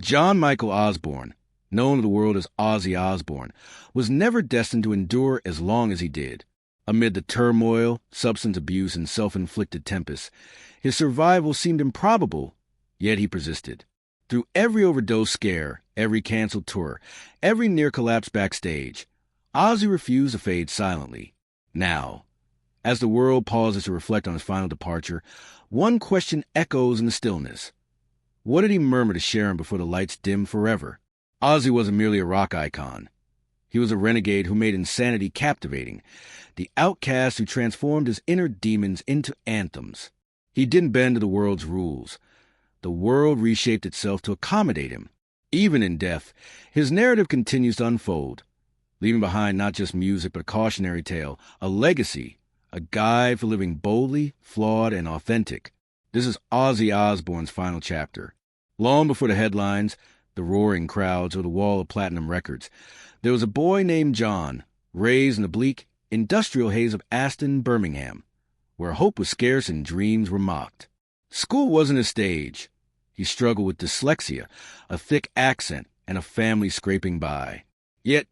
John Michael Osbourne, known to the world as Ozzy Osbourne, was never destined to endure as long as he did. Amid the turmoil, substance abuse, and self-inflicted tempests, his survival seemed improbable, yet he persisted. Through every overdose scare, every canceled tour, every near collapse backstage, Ozzy refused to fade silently. Now, as the world pauses to reflect on his final departure, one question echoes in the stillness. What did he murmur to Sharon before the lights dimmed forever? Ozzy wasn't merely a rock icon. He was a renegade who made insanity captivating, the outcast who transformed his inner demons into anthems. He didn't bend to the world's rules. The world reshaped itself to accommodate him. Even in death, his narrative continues to unfold, leaving behind not just music but a cautionary tale, a legacy, a guide for living boldly, flawed, and authentic. This is Ozzy Osbourne's final chapter. Long before the headlines, the roaring crowds, or the wall of platinum records, there was a boy named John, raised in the bleak, industrial haze of Aston, Birmingham, where hope was scarce and dreams were mocked. School wasn't his stage. He struggled with dyslexia, a thick accent, and a family scraping by. Yet,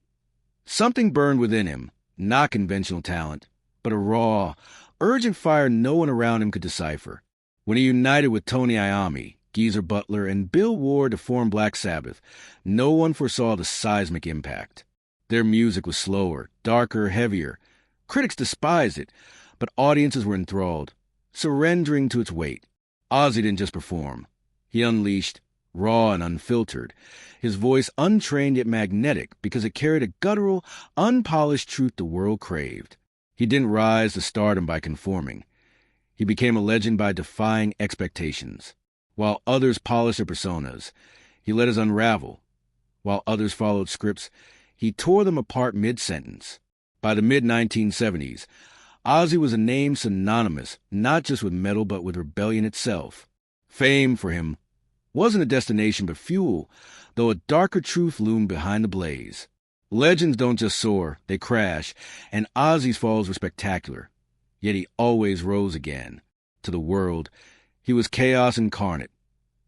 something burned within him, not conventional talent, but a raw, urgent fire no one around him could decipher. When he united with Tony Iommi, Geezer Butler, and Bill Ward to form Black Sabbath, no one foresaw the seismic impact. Their music was slower, darker, heavier. Critics despised it, but audiences were enthralled, surrendering to its weight. Ozzy didn't just perform. He unleashed, raw and unfiltered, his voice untrained yet magnetic because it carried a guttural, unpolished truth the world craved. He didn't rise to stardom by conforming. He became a legend by defying expectations. While others polished their personas, he let us unravel. While others followed scripts, he tore them apart mid-sentence. By the mid-1970s, Ozzy was a name synonymous not just with metal but with rebellion itself. Fame, for him, wasn't a destination but fuel, though a darker truth loomed behind the blaze. Legends don't just soar, they crash, and Ozzy's falls were spectacular. Yet he always rose again. To the world, he was chaos incarnate.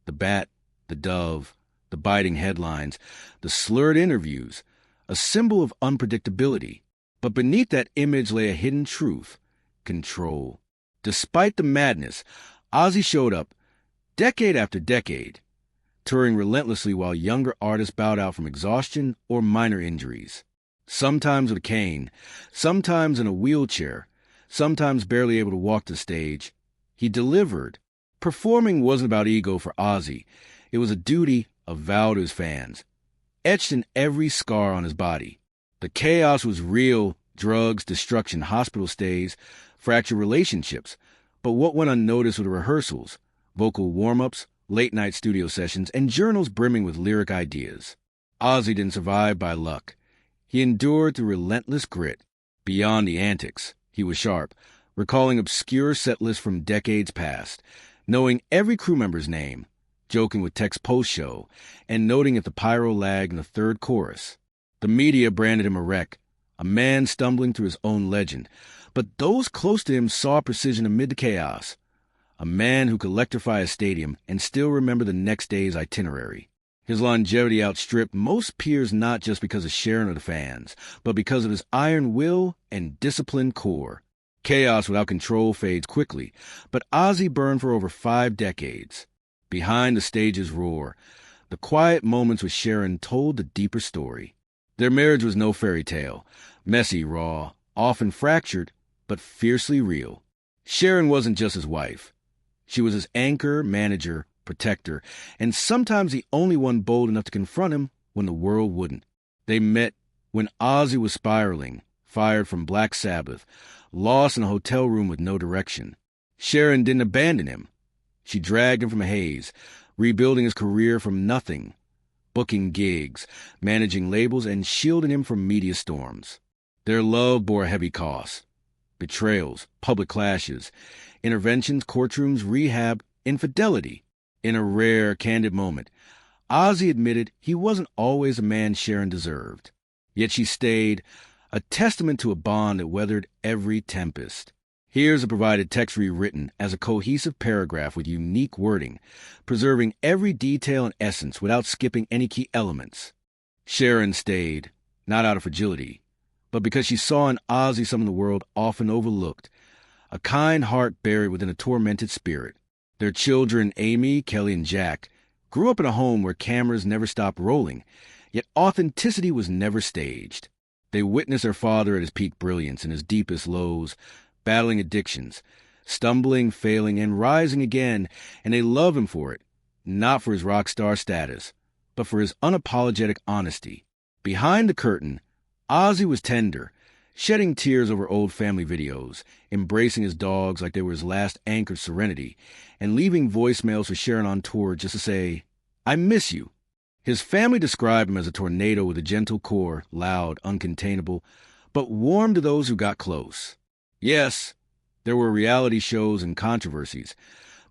The bat, the dove, the biting headlines, the slurred interviews, a symbol of unpredictability. But beneath that image lay a hidden truth: control. Despite the madness, Ozzy showed up, decade after decade, touring relentlessly while younger artists bowed out from exhaustion or minor injuries. Sometimes with a cane, sometimes in a wheelchair, sometimes barely able to walk the stage. He delivered. Performing wasn't about ego for Ozzy. It was a duty, a vow to his fans, etched in every scar on his body. The chaos was real: drugs, destruction, hospital stays, fractured relationships. But what went unnoticed were the rehearsals, vocal warm-ups, late-night studio sessions, and journals brimming with lyric ideas. Ozzy didn't survive by luck. He endured through relentless grit. Beyond the antics, he was sharp, recalling obscure set lists from decades past, knowing every crew member's name, joking with Tech's post-show, and noting if the pyro lagged in the third chorus. The media branded him a wreck, a man stumbling through his own legend, but those close to him saw precision amid the chaos. A man who could electrify a stadium and still remember the next day's itinerary. His longevity outstripped most peers not just because of Sharon or the fans, but because of his iron will and disciplined core. Chaos without control fades quickly, but Ozzy burned for over 5 decades. Behind the stage's roar, the quiet moments with Sharon told the deeper story. Their marriage was no fairy tale, messy, raw, often fractured, but fiercely real. Sharon wasn't just his wife. She was his anchor, manager, protector, and sometimes the only one bold enough to confront him when the world wouldn't. They met when Ozzy was spiraling, fired from Black Sabbath, lost in a hotel room with no direction. Sharon didn't abandon him. She dragged him from a haze, rebuilding his career from nothing, booking gigs, managing labels, and shielding him from media storms. Their love bore a heavy cost. Betrayals, public clashes, interventions, courtrooms, rehab, infidelity. In a rare, candid moment, Ozzy admitted he wasn't always a man Sharon deserved. Yet she stayed, a testament to a bond that weathered every tempest. Here's a provided text rewritten as a cohesive paragraph with unique wording, preserving every detail and essence without skipping any key elements. Sharon stayed, not out of fragility, but because she saw in Ozzy something the world often overlooked, a kind heart buried within a tormented spirit. Their children, Amy, Kelly, and Jack, grew up in a home where cameras never stopped rolling, yet authenticity was never staged. They witnessed their father at his peak brilliance and his deepest lows, battling addictions, stumbling, failing, and rising again, and they love him for it, not for his rock star status, but for his unapologetic honesty. Behind the curtain, Ozzy was tender, shedding tears over old family videos, embracing his dogs like they were his last anchor of serenity, and leaving voicemails for Sharon on tour just to say, "I miss you." His family described him as a tornado with a gentle core, loud, uncontainable, but warm to those who got close. Yes, there were reality shows and controversies,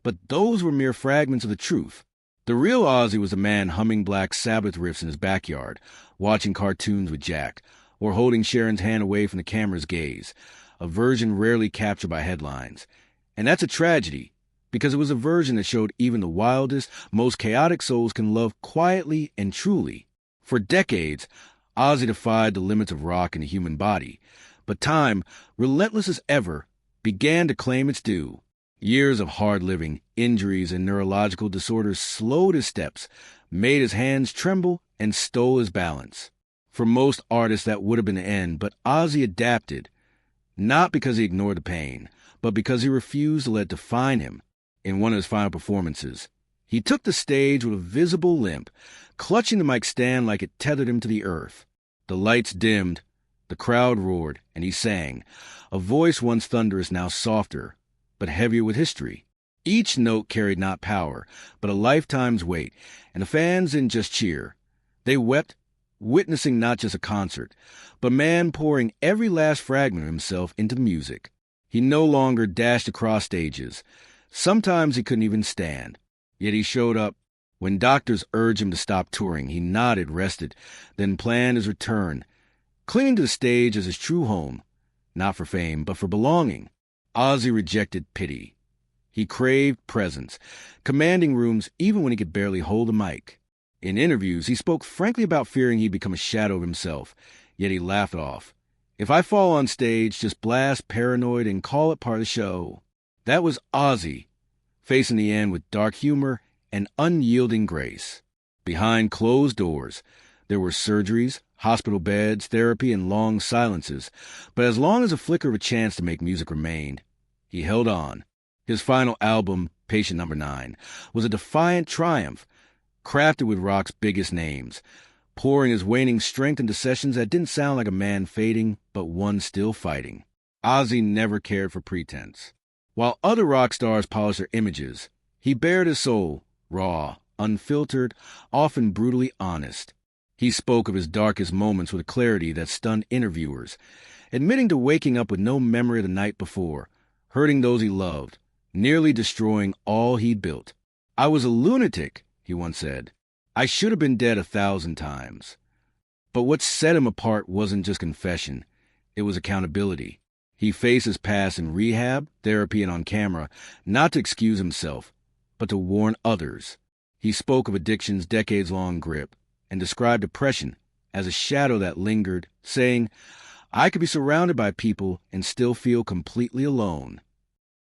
but those were mere fragments of the truth. The real Ozzy was a man humming Black Sabbath riffs in his backyard, watching cartoons with Jack, or holding Sharon's hand away from the camera's gaze, a version rarely captured by headlines. And that's a tragedy, because it was a version that showed even the wildest, most chaotic souls can love quietly and truly. For decades, Ozzy defied the limits of rock and the human body, but time, relentless as ever, began to claim its due. Years of hard living, injuries, and neurological disorders slowed his steps, made his hands tremble, and stole his balance. For most artists, that would have been the end, but Ozzy adapted, not because he ignored the pain, but because he refused to let it define him. In one of his final performances, he took the stage with a visible limp, clutching the mic stand like it tethered him to the earth. The lights dimmed, the crowd roared, and he sang, a voice once thunderous, now softer, but heavier with history. Each note carried not power, but a lifetime's weight, and the fans didn't just cheer. They wept, witnessing not just a concert, but man pouring every last fragment of himself into music. He no longer dashed across stages. Sometimes he couldn't even stand. Yet he showed up. When doctors urged him to stop touring, he nodded, rested, then planned his return, clinging to the stage as his true home, not for fame, but for belonging. Ozzy rejected pity. He craved presence, commanding rooms even when he could barely hold a mic. In interviews, he spoke frankly about fearing he'd become a shadow of himself, yet he laughed it off. "If I fall on stage, just blast Paranoid and call it part of the show." That was Ozzy, facing the end with dark humor and unyielding grace. Behind closed doors, there were surgeries, hospital beds, therapy, and long silences, but as long as a flicker of a chance to make music remained, he held on. His final album, Patient Number 9, was a defiant triumph, crafted with rock's biggest names, pouring his waning strength into sessions that didn't sound like a man fading, but one still fighting. Ozzy never cared for pretense. While other rock stars polished their images, he bared his soul, raw, unfiltered, often brutally honest. He spoke of his darkest moments with a clarity that stunned interviewers, admitting to waking up with no memory of the night before, hurting those he loved, nearly destroying all he'd built. "I was a lunatic," he once said. "I should have been dead 1,000 times." But what set him apart wasn't just confession, it was accountability. He faced his past in rehab, therapy, and on camera, not to excuse himself, but to warn others. He spoke of addiction's decades-long grip and described depression as a shadow that lingered, saying, "I could be surrounded by people and still feel completely alone."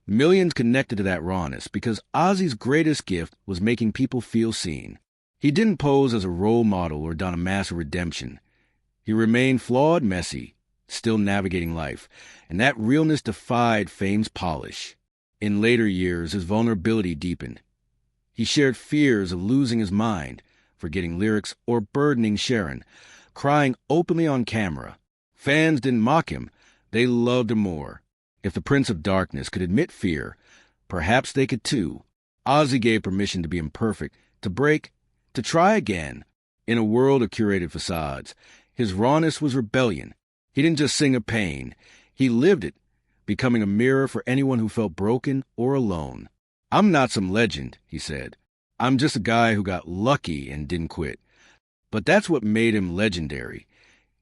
Millions connected to that rawness because Ozzy's greatest gift was making people feel seen. He didn't pose as a role model or don a mask of redemption. He remained flawed, messy, still navigating life, and that realness defied fame's polish. In later years, his vulnerability deepened. He shared fears of losing his mind, forgetting lyrics, or burdening Sharon, crying openly on camera. Fans didn't mock him, they loved him more. If the Prince of Darkness could admit fear, perhaps they could too. Ozzy gave permission to be imperfect, to break, to try again. In a world of curated facades, his rawness was rebellion. He didn't just sing of pain, he lived it, becoming a mirror for anyone who felt broken or alone. "I'm not some legend," he said. "I'm just a guy who got lucky and didn't quit." But that's what made him legendary.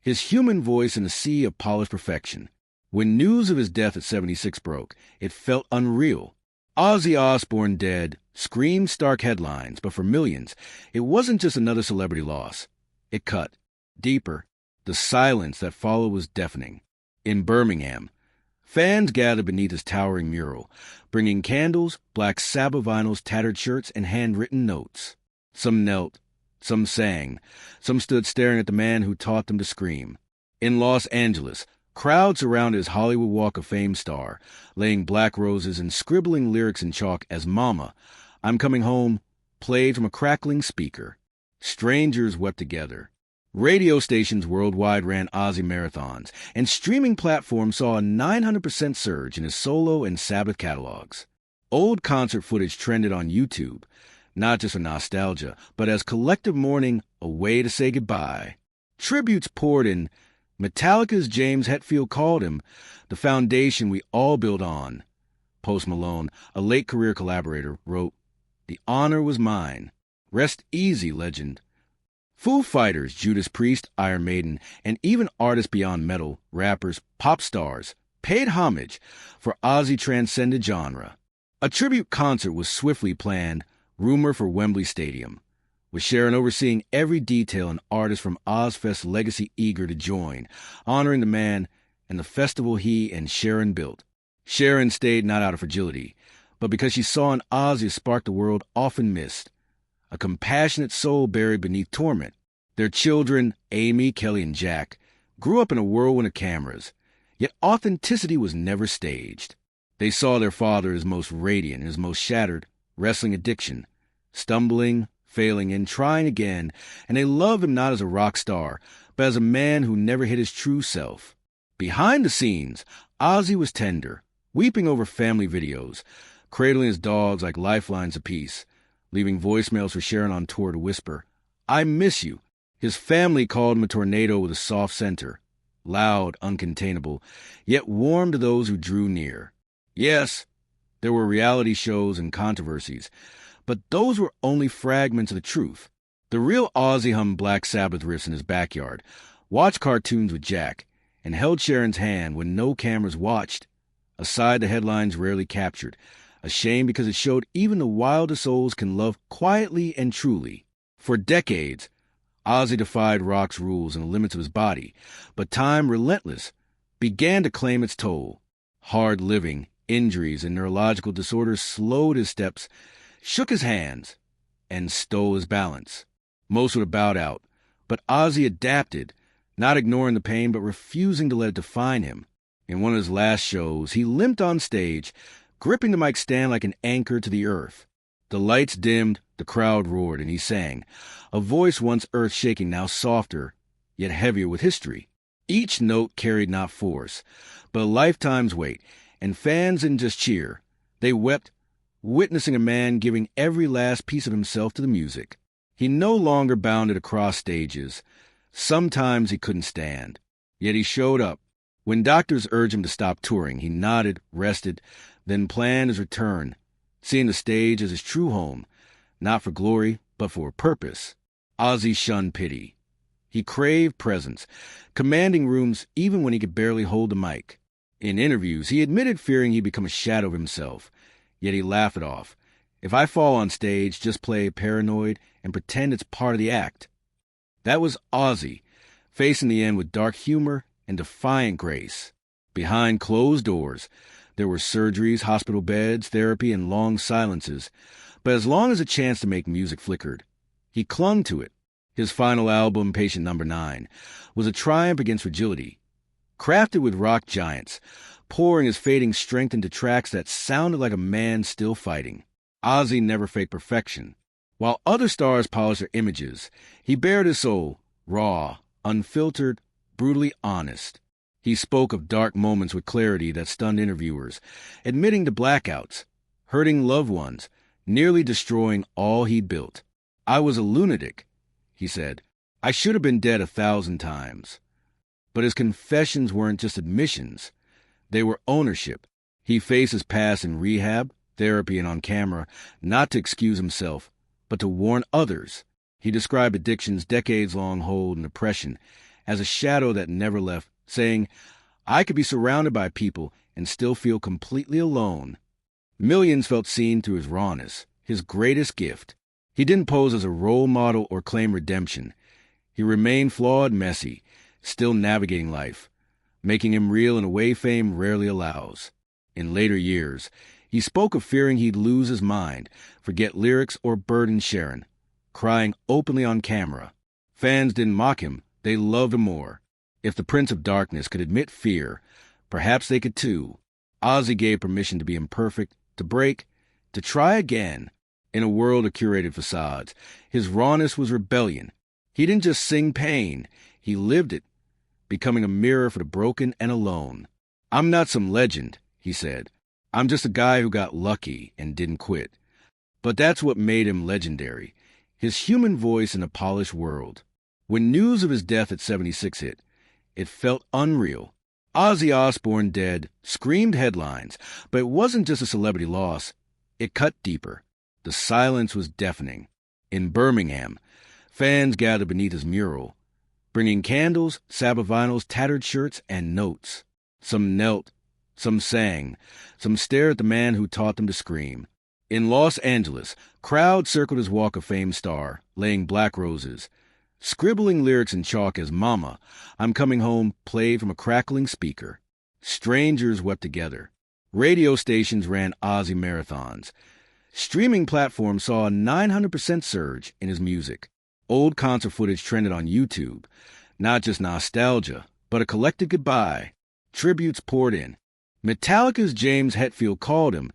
His human voice in a sea of polished perfection. When news of his death at 76 broke, it felt unreal. Ozzy Osbourne dead screamed stark headlines, but for millions, it wasn't just another celebrity loss. It cut deeper. The silence that followed was deafening. In Birmingham, fans gathered beneath his towering mural, bringing candles, Black Sabbath vinyls, tattered shirts, and handwritten notes. Some knelt, some sang, some stood staring at the man who taught them to scream. In Los Angeles, crowds surrounded his Hollywood Walk of Fame star, laying black roses and scribbling lyrics in chalk as Mama, I'm Coming Home, played from a crackling speaker. Strangers wept together. Radio stations worldwide ran Ozzy marathons, and streaming platforms saw a 900% surge in his solo and Sabbath catalogs. Old concert footage trended on YouTube, not just for nostalgia, but as collective mourning, a way to say goodbye. Tributes poured in. Metallica's James Hetfield called him the foundation we all build on. Post Malone, a late career collaborator, wrote, The honor was mine. Rest easy, legend. Foo Fighters, Judas Priest, Iron Maiden, and even artists beyond metal, rappers, pop stars, paid homage, for Ozzy transcended genre. A tribute concert was swiftly planned, rumor for Wembley Stadium, with Sharon overseeing every detail and artists from Ozfest's legacy eager to join, honoring the man and the festival he and Sharon built. Sharon stayed not out of fragility, but because she saw in Ozzy a spark the world often missed, a compassionate soul buried beneath torment. Their children, Amy, Kelly, and Jack, grew up in a whirlwind of cameras, yet authenticity was never staged. They saw their father as most radiant, as most shattered, wrestling addiction, stumbling, failing, and trying again, and they loved him not as a rock star, but as a man who never hid his true self. Behind the scenes, Ozzy was tender, weeping over family videos, cradling his dogs like lifelines of peace, leaving voicemails for Sharon on tour to whisper, I miss you. His family called him a tornado with a soft center, loud, uncontainable, yet warm to those who drew near. Yes, there were reality shows and controversies, but those were only fragments of the truth. The real Ozzy hummed Black Sabbath riffs in his backyard, watched cartoons with Jack, and held Sharon's hand when no cameras watched, a side the headlines rarely captured, a shame because it showed even the wildest souls can love quietly and truly. For decades, Ozzy defied rock's rules and the limits of his body, but time, relentless, began to claim its toll. Hard living, injuries, and neurological disorders slowed his steps, shook his hands, and stole his balance. Most would have bowed out, but Ozzy adapted, not ignoring the pain but refusing to let it define him. In one of his last shows, he limped on stage, gripping the mic stand like an anchor to the earth. The lights dimmed, the crowd roared, and he sang, a voice once earth-shaking, now softer, yet heavier with history. Each note carried not force, but a lifetime's weight, and fans didn't just cheer. They wept, witnessing a man giving every last piece of himself to the music. He no longer bounded across stages. Sometimes he couldn't stand, yet he showed up. When doctors urged him to stop touring, he nodded, rested, then planned his return, seeing the stage as his true home, not for glory, but for a purpose. Ozzy shunned pity. He craved presence, commanding rooms even when he could barely hold the mic. In interviews, he admitted fearing he'd become a shadow of himself, yet he laughed it off. If I fall on stage, just play paranoid and pretend it's part of the act. That was Ozzy, facing the end with dark humor and defiant grace. Behind closed doors, there were surgeries, hospital beds, therapy, and long silences. But as long as a chance to make music flickered, he clung to it. His final album, Patient Number 9, was a triumph against fragility. Crafted with rock giants, pouring his fading strength into tracks that sounded like a man still fighting. Ozzy never faked perfection. While other stars polished their images, he bared his soul, raw, unfiltered, brutally honest. He spoke of dark moments with clarity that stunned interviewers, admitting to blackouts, hurting loved ones, nearly destroying all he'd built. I was a lunatic, he said. I should have been dead 1,000 times. But his confessions weren't just admissions. They were ownership. He faced his past in rehab, therapy, and on camera, not to excuse himself, but to warn others. He described addiction's decades-long hold and oppression as a shadow that never left, saying, I could be surrounded by people and still feel completely alone. Millions felt seen through his rawness, his greatest gift. He didn't pose as a role model or claim redemption. He remained flawed, messy, still navigating life, making him real in a way fame rarely allows. In later years, he spoke of fearing he'd lose his mind, forget lyrics, or burden Sharon, crying openly on camera. Fans didn't mock him, they loved him more. If the Prince of Darkness could admit fear, perhaps they could too. Ozzy gave permission to be imperfect, to break, to try again. In a world of curated facades, his rawness was rebellion. He didn't just sing pain, he lived it, becoming a mirror for the broken and alone. I'm not some legend, he said. I'm just a guy who got lucky and didn't quit. But that's what made him legendary, his human voice in a polished world. When news of his death at 76 hit, it felt unreal. Ozzy Osbourne dead screamed headlines, but it wasn't just a celebrity loss. It cut deeper. The silence was deafening. In Birmingham, fans gathered beneath his mural, bringing candles, Sabbath vinyls, tattered shirts, and notes. Some knelt, some sang, some stared at the man who taught them to scream. In Los Angeles, crowds circled his Walk of Fame star, laying black roses. Scribbling lyrics in chalk as Mama, I'm Coming Home played from a crackling speaker. Strangers wept together. Radio stations ran Ozzy marathons. Streaming platforms saw a 900% surge in his music. Old concert footage trended on YouTube. Not just nostalgia, but a collective goodbye. Tributes poured in. Metallica's James Hetfield called him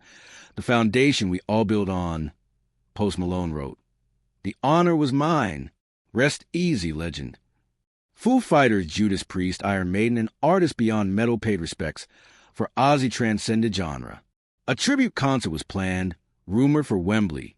the foundation we all build on. Post Malone wrote, "The honor was mine. Rest easy, legend." Foo Fighters, Judas Priest, Iron Maiden, and artists beyond metal paid respects, for Ozzy transcended genre. A tribute concert was planned, rumored for Wembley,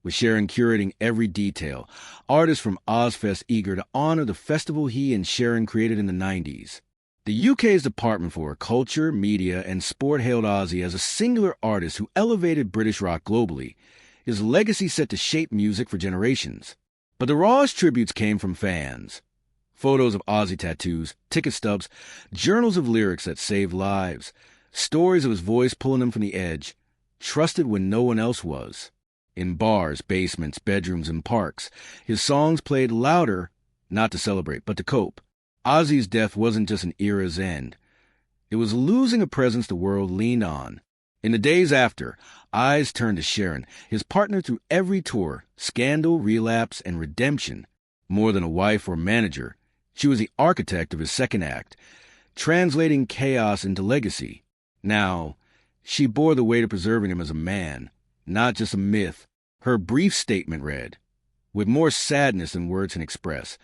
with Sharon curating every detail, artists from Ozfest eager to honor the festival he and Sharon created in the 90s. The UK's Department for Culture, Media, and Sport hailed Ozzy as a singular artist who elevated British rock globally, his legacy set to shape music for generations. But the rawest tributes came from fans. Photos of Ozzy tattoos, ticket stubs, journals of lyrics that saved lives, stories of his voice pulling him from the edge, trusted when no one else was. In bars, basements, bedrooms, and parks, his songs played louder, not to celebrate, but to cope. Ozzy's death wasn't just an era's end. It was losing a presence the world leaned on. In the days after, eyes turned to Sharon, his partner through every tour, scandal, relapse, and redemption. More than a wife or manager, she was the architect of his second act, translating chaos into legacy. Now, she bore the weight of preserving him as a man, not just a myth. Her brief statement read, "With more sadness than words can express,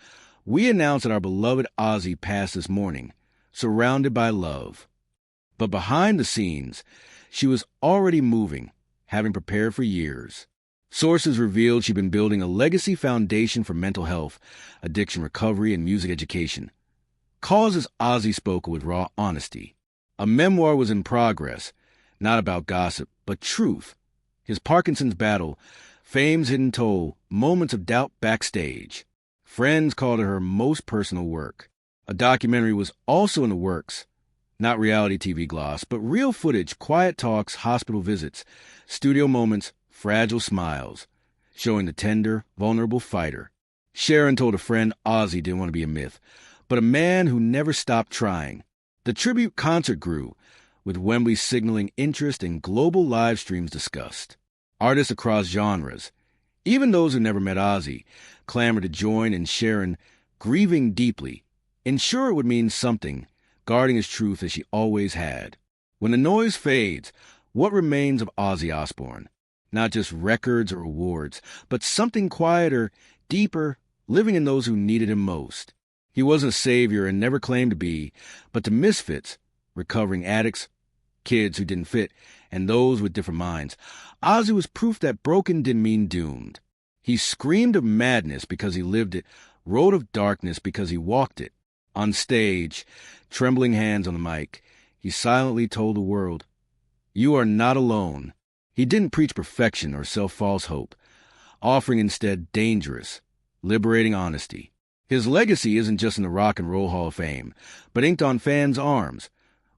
we announce that our beloved Ozzy passed this morning, surrounded by love." But behind the scenes, she was already moving, having prepared for years. Sources revealed she'd been building a legacy foundation for mental health, addiction recovery, and music education. Causes Ozzy spoke with raw honesty. A memoir was in progress, not about gossip, but truth. His Parkinson's battle, fame's hidden toll, moments of doubt backstage. Friends called it her most personal work. A documentary was also in the works. Not reality TV gloss, but real footage, quiet talks, hospital visits, studio moments, fragile smiles, showing the tender, vulnerable fighter. Sharon told a friend Ozzy didn't want to be a myth, but a man who never stopped trying. The tribute concert grew, with Wembley signaling interest and global live streams discussed. Artists across genres, even those who never met Ozzy, clamored to join in Sharon, grieving deeply. Ensure it would mean something, guarding his truth as she always had. When the noise fades, what remains of Ozzy Osbourne? Not just records or awards, but something quieter, deeper, living in those who needed him most. He wasn't a savior and never claimed to be, but to misfits, recovering addicts, kids who didn't fit, and those with different minds, Ozzy was proof that broken didn't mean doomed. He screamed of madness because he lived it, wrote of darkness because he walked it. On stage, trembling hands on the mic, he silently told the world, "You are not alone." He didn't preach perfection or sell false hope, offering instead dangerous, liberating honesty. His legacy isn't just in the Rock and Roll Hall of Fame, but inked on fans' arms,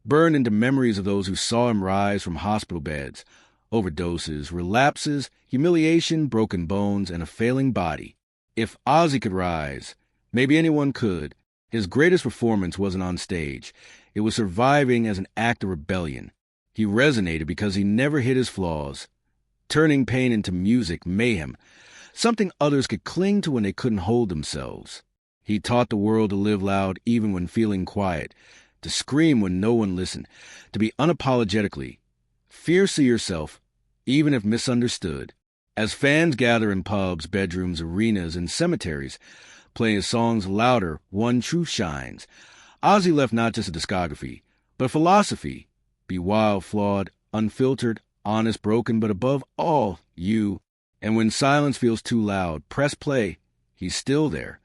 burned into memories of those who saw him rise from hospital beds, overdoses, relapses, humiliation, broken bones, and a failing body. If Ozzy could rise, maybe anyone could. His greatest performance wasn't on stage. It was surviving as an act of rebellion. He resonated because he never hid his flaws, turning pain into music, mayhem, something others could cling to when they couldn't hold themselves. He taught the world to live loud even when feeling quiet, to scream when no one listened, to be unapologetically fiercely yourself, even if misunderstood. As fans gather in pubs, bedrooms, arenas, and cemeteries, playing his songs louder, one truth shines. Ozzy left not just a discography, but a philosophy. Be wild, flawed, unfiltered, honest, broken, but above all, you. And when silence feels too loud, press play. He's still there.